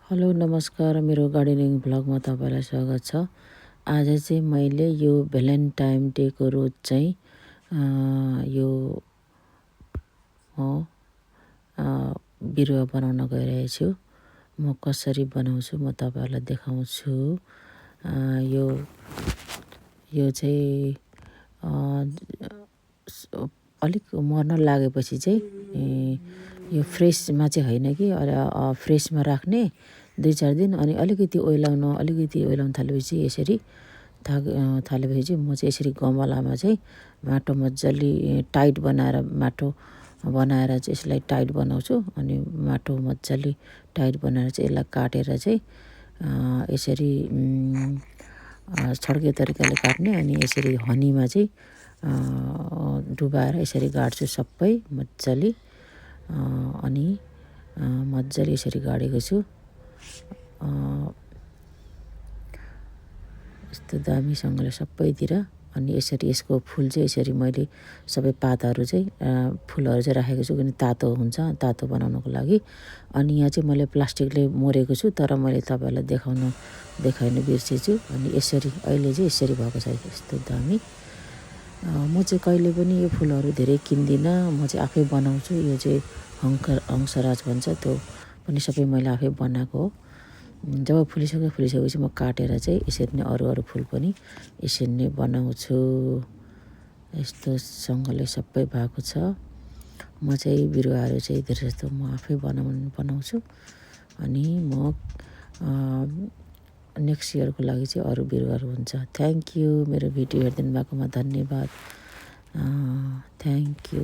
Hello नमस्कार, मेरो gardening भ्लगमा तपाईँलाई स्वागत छ। आज चाहिँ मैले यो भ्यालेन्टाइन डेको रोज चाहिँ यो बिरुवा बनाउन गइरहेछु। म कसरी बनाउँछु म तपाईँहरूलाई देखाउँछु। यो यो चाहिँ अलिक मर्न लागेपछि चाहिँ यो फ्रेसमा चाहिँ होइन कि फ्रेसमा राख्ने 2-4 दिन, अनि अलिकति ओइलाउन थालेपछि यसरी थालेपछि चाहिँ म चाहिँ यसरी गमलामा चाहिँ माटो मजाले टाइट बनाएर चाहिँ यसलाई टाइट बनाउँछु। अनि माटो मजाले टाइट बनाएर चाहिँ यसलाई काटेर चाहिँ यसरी छड्के तरिकाले काट्ने, अनि यसरी हनीमा चाहिँ डुबाएर यसरी गाड्छु सबै मजाले। अनि मजाले यसरी गाडेको छु। यस्तो दामीसँगले सबैतिर। अनि यसरी यसको फुल चाहिँ यसरी मैले सबै पातहरू चाहिँ फुलहरू चाहिँ राखेको छु, किन तातो हुन्छ, तातो बनाउनको लागि। अनि यहाँ चाहिँ मैले प्लास्टिकले मोरेको छु, तर मैले तपाईँहरूलाई देखाउन बिर्सेछु। अनि यसरी अहिले चाहिँ यसरी भएको छ, यस्तो दामी। म चाहिँ कहिले पनि यो फुलहरू धेरै किन्दिनँ, म चाहिँ आफै बनाउँछु। यो चाहिँ हंसराज भन्छ, त्यो पनि सबै मैले आफै बनाएको हो। जब फुलिसकेपछि म काटेर चाहिँ यसरी नै अरू फुल पनि यसरी नै बनाउँछु। यस्तोसँगले सबै भएको छ। म चाहिँ बिरुवाहरू चाहिँ धेरै जस्तो म आफै बनाउँछु। अनि म नेक्स्ट इयरको लागि चाहिँ अरू बिरुवाहरू हुन्छ। Thank you. मेरो भिडियो हेरिदिनु भएकोमा धन्यवाद। Thank you.